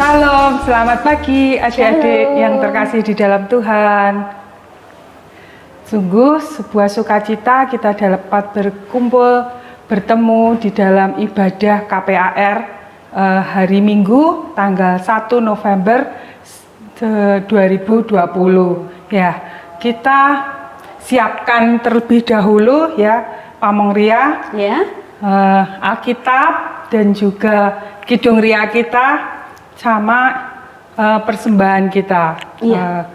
Shalom, selamat pagi adik-adik yang terkasih di dalam Tuhan. Sungguh sebuah sukacita kita dapat berkumpul, bertemu di dalam ibadah KPAR hari Minggu tanggal 1 November 2020. Ya, kita siapkan terlebih dahulu ya pamong ria, Ya. Alkitab dan juga kidung ria kita sama persembahan kita. Iya.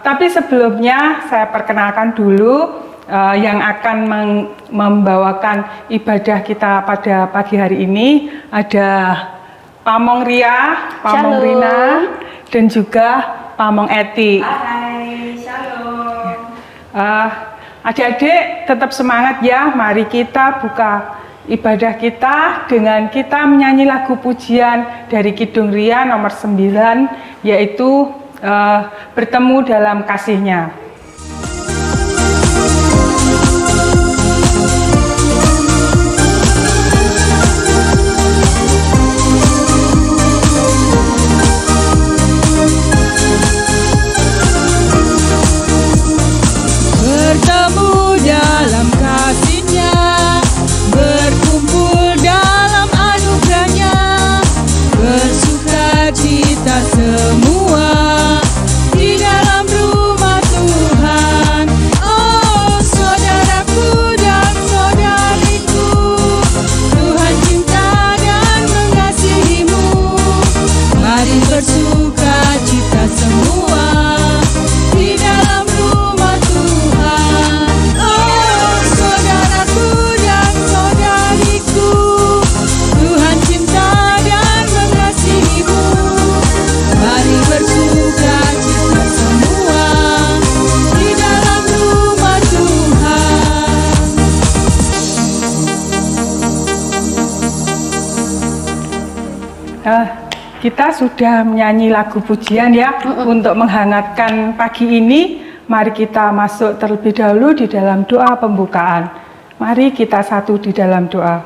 Tapi sebelumnya saya perkenalkan dulu yang akan membawakan ibadah kita pada pagi hari ini ada Pamong Ria, Pamong Shalom. Rina, dan juga Pamong Eti. Hai, shalom. Adik-adik tetap semangat ya, mari kita buka ibadah kita dengan kita menyanyi lagu pujian dari Kidung Ria nomor 9, yaitu bertemu dalam kasih-Nya. Bertemu dalam kasih-Nya, berkumpul dalam anugerah-Nya, bersuka cita semua di dalam rumah Tuhan. Oh saudaraku dan saudariku, Tuhan cinta dan mengasihimu. Mari bersuka cita semua di dalam rumah Tuhan. Oh saudaraku dan saudariku, Tuhan cinta dan mengasihimu. Mari bersuka cita semua di dalam rumah Tuhan. Kita sudah menyanyi lagu pujian ya untuk menghangatkan pagi ini. Mari kita masuk terlebih dahulu di dalam doa pembukaan. Mari kita satu di dalam doa.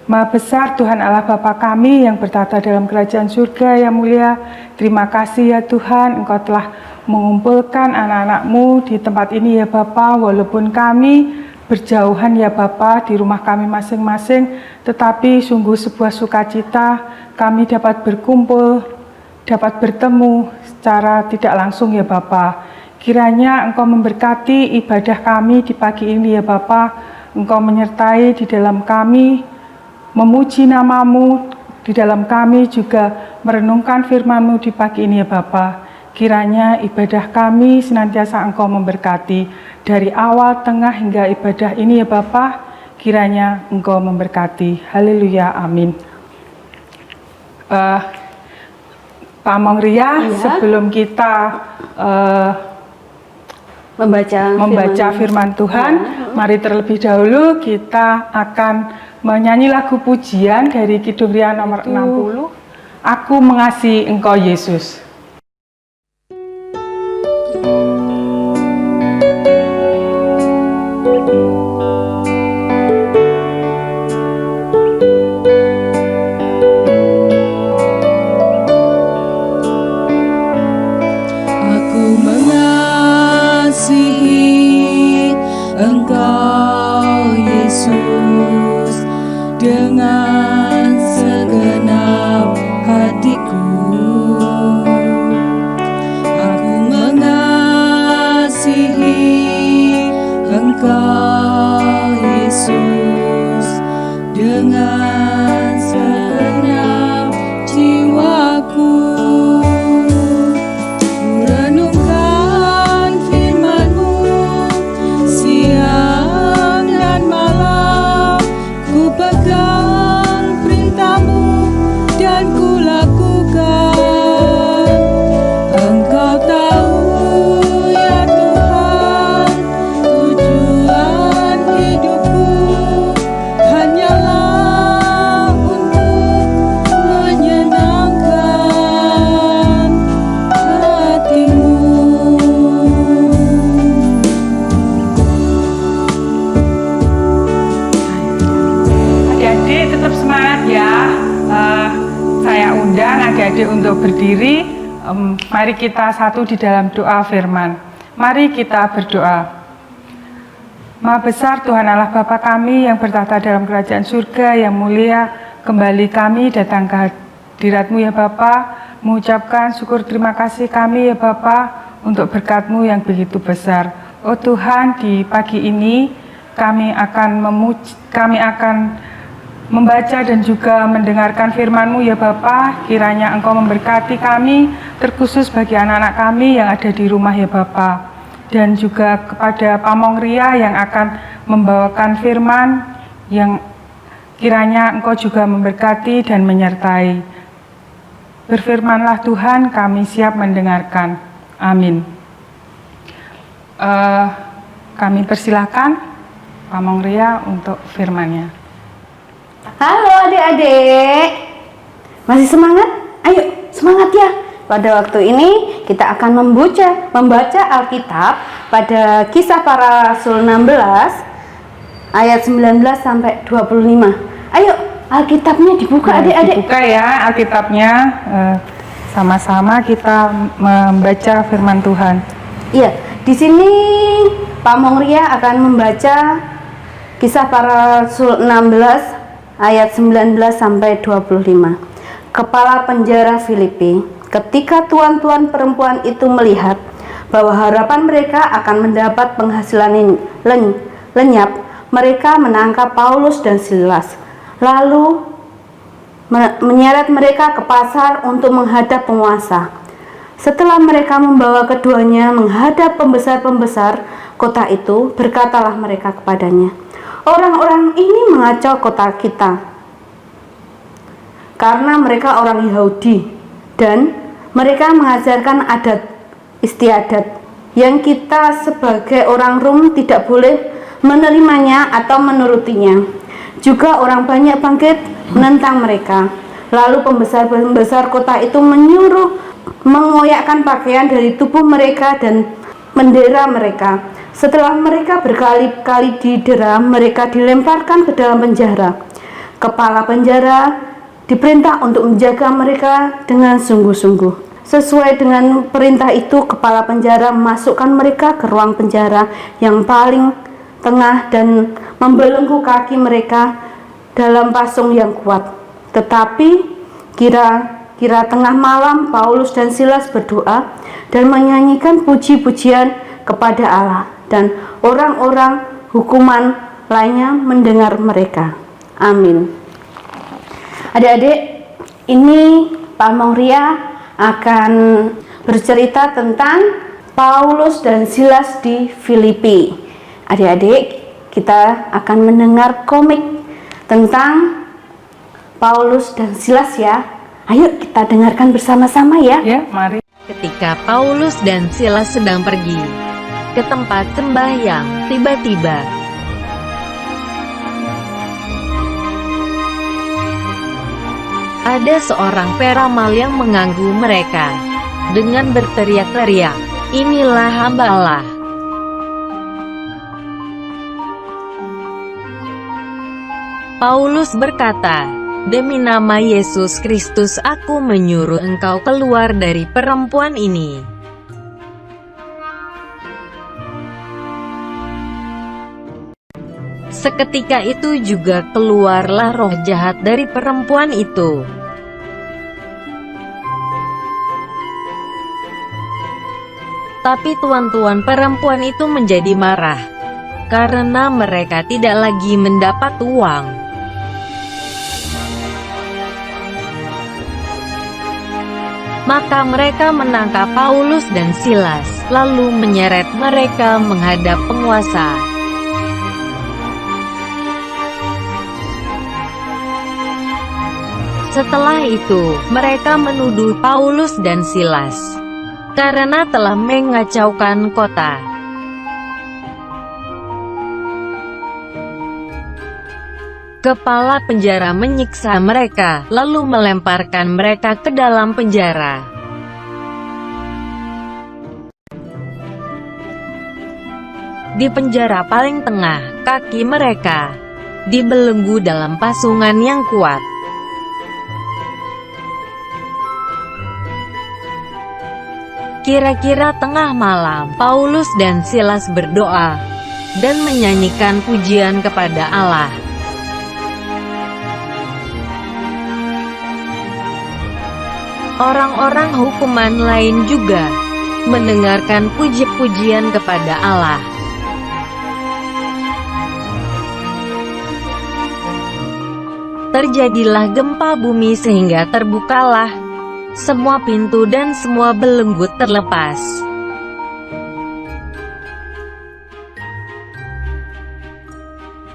Maha besar Tuhan Allah Bapa kami yang bertata dalam kerajaan surga yang mulia. Terima kasih ya Tuhan, Engkau telah mengumpulkan anak-anak-Mu di tempat ini ya Bapa. Walaupun kami berjauhan ya Bapa di rumah kami masing-masing, tetapi sungguh sebuah sukacita kami dapat berkumpul, dapat bertemu secara tidak langsung ya Bapa. Kiranya Engkau memberkati ibadah kami di pagi ini ya Bapa. Engkau menyertai di dalam kami, memuji nama-Mu di dalam kami, juga merenungkan firman-Mu di pagi ini ya Bapa. Kiranya ibadah kami senantiasa Engkau memberkati dari awal, tengah hingga ibadah ini ya Bapa. Kiranya Engkau memberkati. Haleluya, amin. Pamong Ria, Iya. sebelum kita membaca firman Tuhan, mari terlebih dahulu kita akan menyanyi lagu pujian dari Kidung Ria nomor 60. Aku mengasihi Engkau Yesus. Aku mengasihi Engkau Yesus dengan segenap hatiku. Aku mengasihi Engkau Yesus dengan segenap jiwaku. Renungkan firman-Mu siang dan malam, ku pegang perintah-Mu dan ku lakukan. Engkau tahu ya Tuhan, tujuan hidupku hanyalah untuk menyenangkan hati-Mu. Adik-adik tetap semangat ya. Saya undang adik-adik untuk berdiri. Mari kita satu di dalam doa firman. Mari kita berdoa. Maha besar Tuhan Allah Bapa kami yang bertahta dalam kerajaan surga yang mulia, kembali kami datang ke hadirat-Mu ya Bapa, mengucapkan syukur terima kasih kami ya Bapa untuk berkat-Mu yang begitu besar. Oh Tuhan, di pagi ini kami akan membaca dan juga mendengarkan firman-Mu ya Bapa. Kiranya Engkau memberkati kami, terkhusus bagi anak-anak kami yang ada di rumah ya Bapa. Dan juga kepada Pamong Ria yang akan membawakan firman, yang kiranya Engkau juga memberkati dan menyertai. Berfirmanlah Tuhan, kami siap mendengarkan. Amin. Kami persilahkan Pamong Ria untuk firman-Nya. Halo adik-adik, masih semangat? Ayo semangat ya. Pada waktu ini kita akan membaca Alkitab pada Kisah Para Rasul 16 ayat 19 sampai 25. Ayo Alkitabnya dibuka adik-adik. Dibuka ya Alkitabnya, sama-sama kita membaca firman Tuhan. Iya, di sini Pamong Ria akan membaca Kisah Para Rasul 16 ayat 19 sampai 25. Kepala penjara Filipi. Ketika tuan-tuan perempuan itu melihat bahwa harapan mereka akan mendapat penghasilan lenyap, mereka menangkap Paulus dan Silas, lalu menyeret mereka ke pasar untuk menghadap penguasa. Setelah mereka membawa keduanya menghadap pembesar-pembesar kota itu, berkatalah mereka kepadanya, "Orang-orang ini mengacau kota kita, karena mereka orang Yahudi, dan mereka mengajarkan adat istiadat yang kita sebagai orang Rom tidak boleh menerimanya atau menurutinya. Juga orang banyak bangkit menentang mereka. Lalu pembesar-pembesar kota itu menyuruh mengoyakkan pakaian dari tubuh mereka dan mendera mereka. Setelah mereka berkali-kali didera, mereka dilemparkan ke dalam penjara. Kepala penjara diperintah untuk menjaga mereka dengan sungguh-sungguh. Sesuai dengan perintah itu, kepala penjara memasukkan mereka ke ruang penjara yang paling tengah dan membelenggu kaki mereka dalam pasung yang kuat. Tetapi kira tengah malam, Paulus dan Silas berdoa dan menyanyikan puji-pujian kepada Allah, dan orang-orang hukuman lainnya mendengar mereka. Amin. Adik-adik, ini Pamong Ria akan bercerita tentang Paulus dan Silas di Filipi. Adik-adik, kita akan mendengar komik tentang Paulus dan Silas ya. Ayo kita dengarkan bersama-sama ya. Ya, mari. Ketika Paulus dan Silas sedang pergi ke tempat sembahyang, tiba-tiba ada seorang peramal yang mengganggu mereka dengan berteriak-teriak, "Inilah hamba Allah." Paulus berkata, "Demi nama Yesus Kristus aku menyuruh engkau keluar dari perempuan ini." Seketika itu juga keluarlah roh jahat dari perempuan itu. Tapi tuan-tuan perempuan itu menjadi marah, karena mereka tidak lagi mendapat uang. Maka mereka menangkap Paulus dan Silas, lalu menyeret mereka menghadap penguasa. Setelah itu, mereka menuduh Paulus dan Silas karena telah mengacaukan kota. Kepala penjara menyiksa mereka, lalu melemparkan mereka ke dalam penjara. Di penjara paling tengah, kaki mereka dibelenggu dalam pasungan yang kuat. Kira-kira tengah malam, Paulus dan Silas berdoa dan menyanyikan pujian kepada Allah. Orang-orang hukuman lain juga mendengarkan puji-pujian kepada Allah. Terjadilah gempa bumi sehingga terbukalah semua pintu dan semua belenggu terlepas.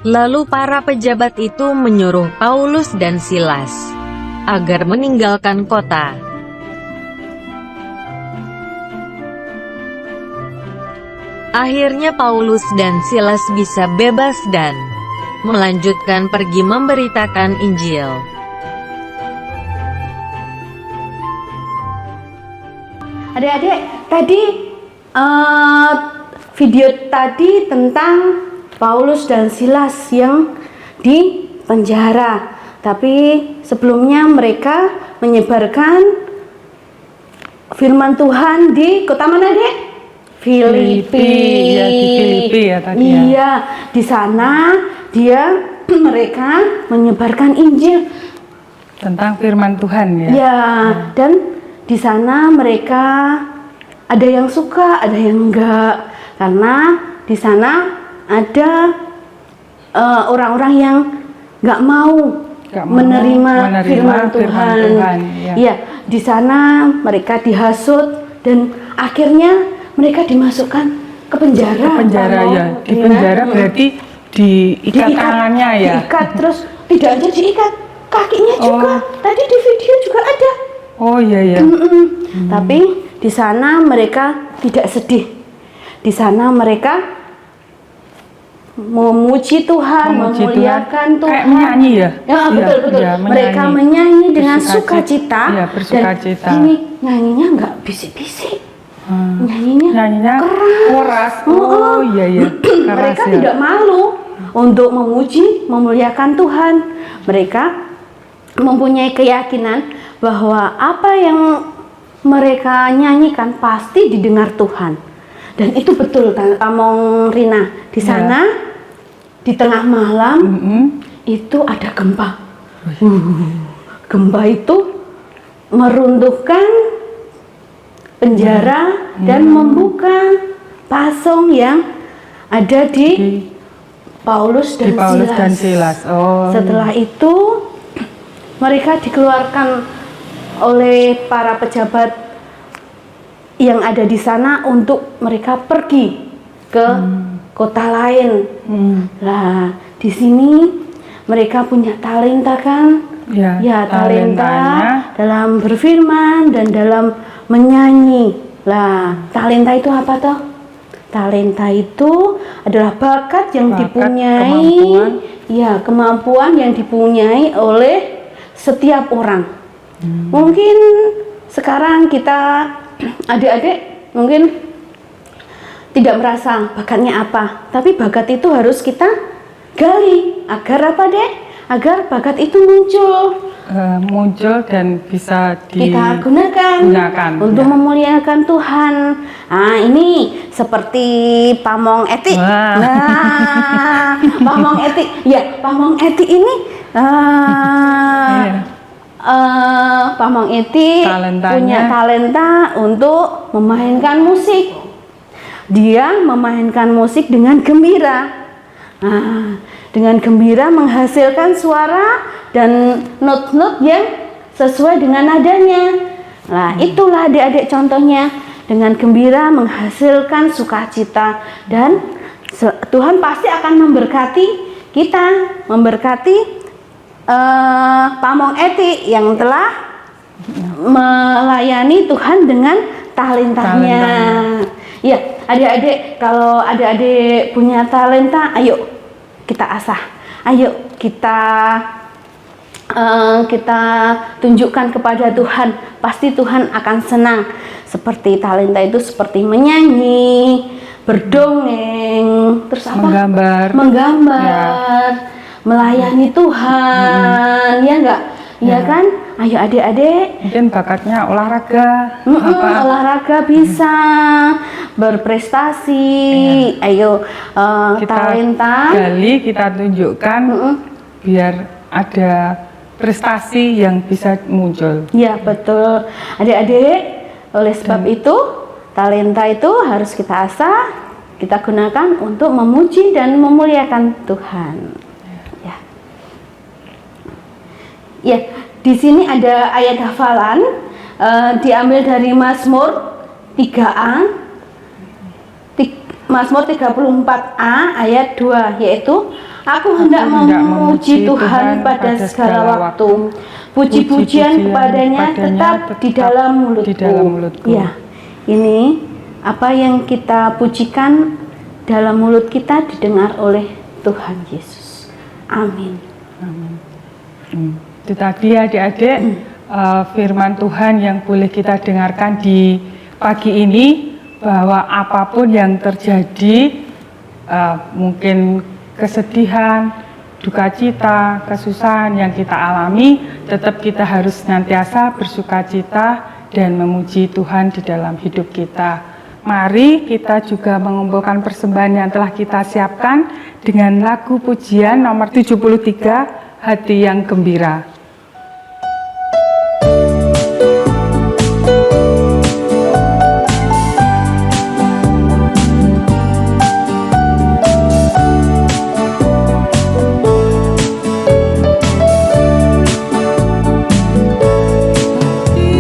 Lalu para pejabat itu menyuruh Paulus dan Silas agar meninggalkan kota. Akhirnya Paulus dan Silas bisa bebas dan melanjutkan pergi memberitakan Injil. Adik-adik, tadi video tadi tentang Paulus dan Silas yang di penjara. Tapi sebelumnya mereka menyebarkan firman Tuhan di kota mana, Dek? Filipi. Ya, di Filipi ya tadi ya. Iya, di sana mereka menyebarkan Injil Tentang firman Tuhan ya. ya, dan di sana mereka ada yang suka, ada yang enggak, karena di sana ada orang-orang yang enggak mau menerima firman Tuhan. Ya. Ya, di sana mereka dihasut dan akhirnya mereka dimasukkan ke penjara. Ke penjara ya. Di penjara berarti diikat tangannya ya. Diikat, terus tidak aja diikat, kakinya juga. Tadi di video juga ada. Oh iya ya. Tapi di sana mereka tidak sedih. Di sana mereka memuji Tuhan, memuliakan Tuhan. Kayak menyanyi ya? Ya, betul. Ya, Mereka menyanyi dengan bersukacita. sukacita. Iya, bersukacita. Dan ini nyanyinya nggak bisik-bisik. Nyanyinya keras. Oh iya ya. Mereka tidak malu untuk memuji, memuliakan Tuhan. Mereka mempunyai keyakinan bahwa apa yang mereka nyanyikan pasti didengar Tuhan. Dan itu betul, Tamong Rina. Di sana, di tengah malam, itu ada gempa. Gempa itu meruntuhkan penjara dan membuka pasong yang ada di Paulus dan Silas. Oh. Setelah itu mereka dikeluarkan oleh para pejabat yang ada di sana untuk mereka pergi ke kota lain. Nah, di sini mereka punya talenta kan? Ya, talenta dalam berfirman dan dalam menyanyi. Lah, talenta itu apa toh? Talenta itu adalah bakat yang dipunyai, kemampuan yang dipunyai oleh setiap orang. Mungkin sekarang kita adik-adik mungkin tidak merasa bakatnya apa, tapi bakat itu harus kita gali agar apa, Dek? Agar bakat itu muncul dan bisa kita gunakan untuk memuliakan Tuhan. Nah, ini seperti Pamong Eti. Nah, Pamong Eti. Ya, Pamong Eti ini Pamong Eti punya talenta untuk memainkan musik. Dia memainkan musik dengan gembira. Nah, dengan gembira menghasilkan suara dan not-not yang sesuai dengan nadanya. Nah, itulah adik-adik contohnya. Dengan gembira menghasilkan sukacita, dan Tuhan pasti akan memberkati kita, memberkati Pamong Eti yang telah melayani Tuhan dengan talentanya. Ya, adik-adik, kalau adik-adik punya talenta, ayo kita asah, ayo kita tunjukkan kepada Tuhan. Pasti Tuhan akan senang. Seperti talenta itu seperti menyanyi, berdongeng, terus apa? Menggambar, melayani Tuhan, ya enggak? Ya kan? Ayo adik-adik, Mungkin bakatnya olahraga, olahraga bisa, berprestasi. Ayo kita talenta. gali, kita tunjukkan biar ada prestasi yang bisa muncul. Ya betul, adik-adik. Oleh sebab itu, talenta itu harus kita asah, kita gunakan untuk memuji dan memuliakan Tuhan. Ya. Ya, di sini ada ayat hafalan diambil dari Mazmur 3a, Mazmur 34a ayat 2, yaitu Aku hendak memuji Tuhan pada segala waktu. Puji-pujian kepadanya tetap di dalam mulutku. Ya, ini apa yang kita pujikan dalam mulut kita didengar oleh Tuhan Yesus. Amin. Itu tadi adik-adik firman Tuhan yang boleh kita dengarkan di pagi ini, bahwa apapun yang terjadi, mungkin kesedihan, duka cita, kesusahan yang kita alami, tetap kita harus senantiasa bersukacita dan memuji Tuhan di dalam hidup kita. Mari kita juga mengumpulkan persembahan yang telah kita siapkan dengan lagu pujian nomor 73, Hati yang Gembira.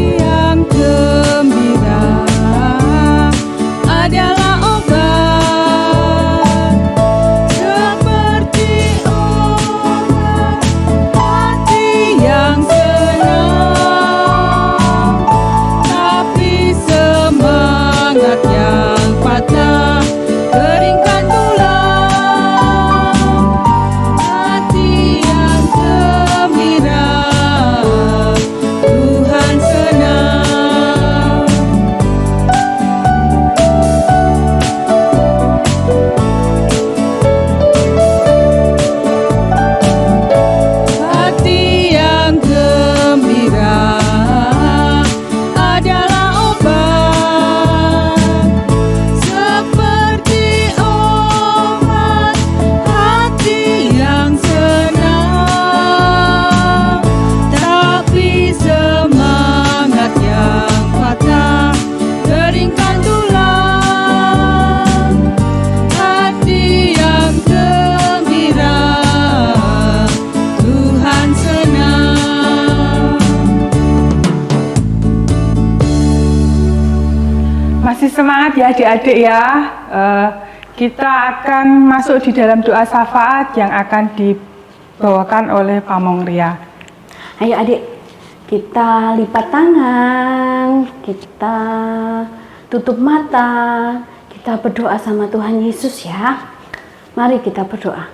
Yang gembira adalah obat, seperti obat hati yang senang. Tapi semangat yang patah keringkan tulang. Hati yang gembira, Tuhan senang. Hati yang gembira adalah obat, seperti obat hati yang senang. Tapi semangat yang patah keringkan tulang. Hati yang gembira, Tuhan senang. Masih semangat ya adik-adik ya. Kita akan masuk di dalam doa syafaat yang akan dibawakan oleh Pamong Ria. Ayo adik, kita lipat tangan, kita tutup mata, kita berdoa sama Tuhan Yesus ya. Mari kita berdoa.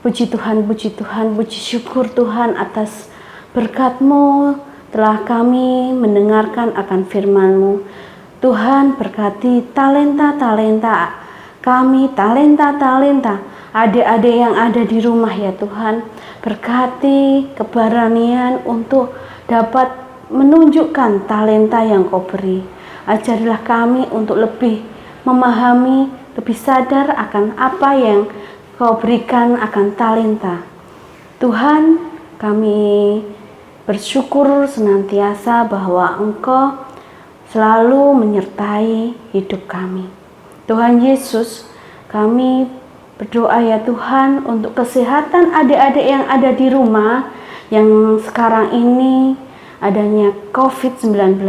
Puji Tuhan, puji syukur Tuhan atas berkat-Mu telah kami mendengarkan akan firman-Mu. Tuhan berkati talenta-talenta kami, talenta-talenta adik-adik yang ada di rumah ya Tuhan. Berkati keberanian untuk dapat menunjukkan talenta yang Kau beri. Ajarilah kami untuk lebih memahami, lebih sadar akan apa yang Kau berikan akan talenta. Tuhan, kami bersyukur senantiasa bahwa Engkau selalu menyertai hidup kami. Tuhan Yesus, kami berdoa ya Tuhan untuk kesehatan adik-adik yang ada di rumah yang sekarang ini adanya COVID-19.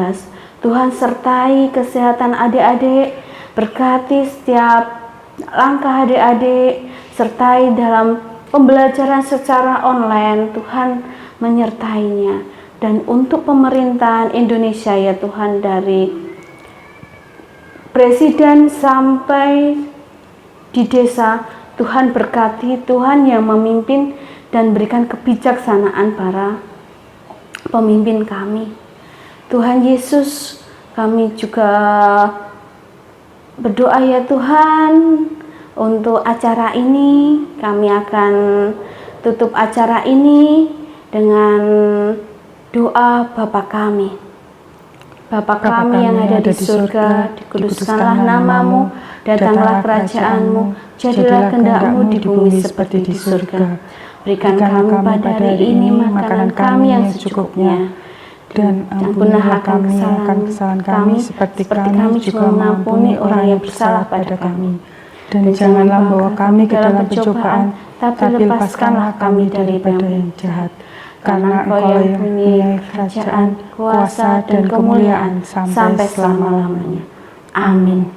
Tuhan sertai kesehatan adik-adik, berkati setiap langkah adik-adik, sertai dalam pembelajaran secara online. Tuhan menyertainya. Dan untuk pemerintahan Indonesia ya Tuhan, dari presiden sampai di desa, Tuhan berkati, Tuhan yang memimpin dan berikan kebijaksanaan para pemimpin kami. Tuhan Yesus, kami juga berdoa ya Tuhan untuk acara ini. Kami akan tutup acara ini dengan Doa Bapa kami. Bapa kami yang ada di surga, dikuduskanlah namamu, datanglah kerajaanmu, jadilah kehendak-mu di bumi seperti di surga. Berikan kami pada hari ini makanan kami yang secukupnya, dan ampunilah kami akan kesalahan kami seperti kami juga mengampuni orang yang bersalah pada kami. Dan janganlah bawa kami ke dalam pencobaan, tapi lepaskanlah kami daripada yang jahat. Karena Engkau yang mempunyai kerajaan, kuasa, dan kemuliaan sampai selama-lamanya. Amin.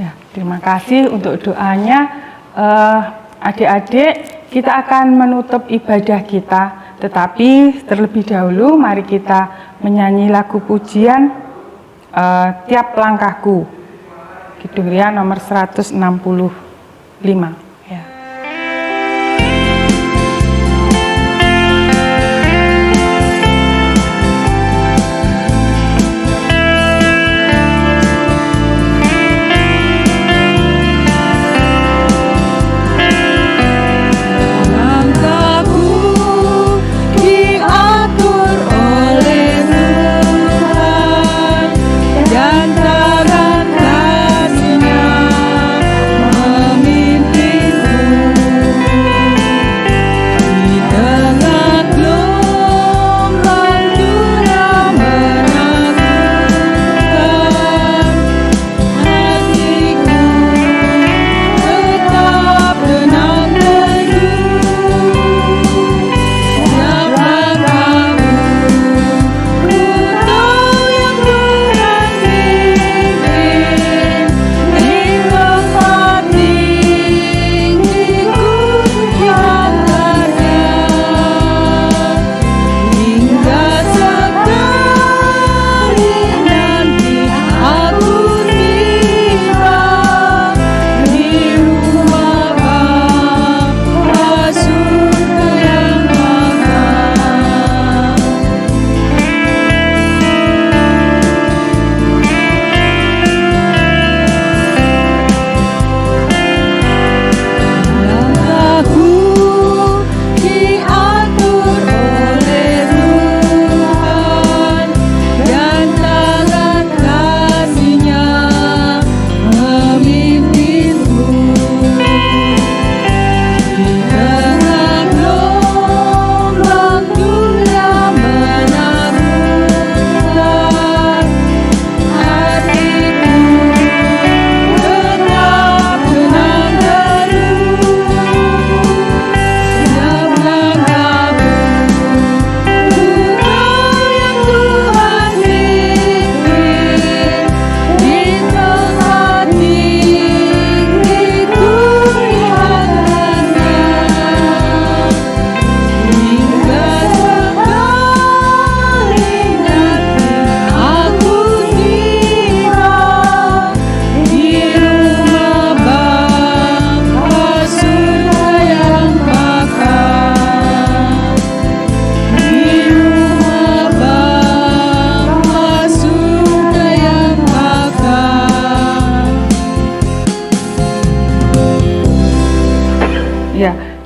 Ya, terima kasih untuk doanya. Adik-adik, kita akan menutup ibadah kita. Tetapi terlebih dahulu mari kita menyanyi lagu pujian Tiap Langkahku. Kidung Ria nomor 165. Ya.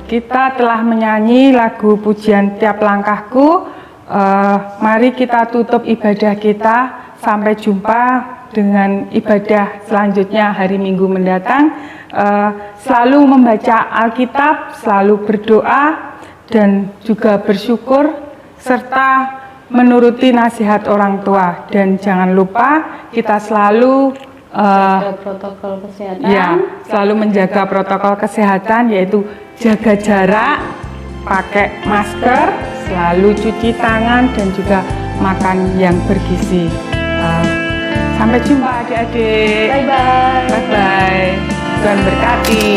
Kita telah menyanyi lagu pujian Tiap Langkahku. Mari kita tutup ibadah kita. Sampai jumpa dengan ibadah selanjutnya hari Minggu mendatang. Selalu membaca Alkitab, selalu berdoa, dan juga bersyukur, serta menuruti nasihat orang tua. Dan jangan lupa kita selalu protokol kesehatan. Ya, selalu menjaga protokol kesehatan, yaitu jaga jarak, pakai masker, selalu cuci tangan, dan juga makan yang bergizi. Sampai jumpa adik-adik. Bye-bye. Bye-bye. Tuhan berkati.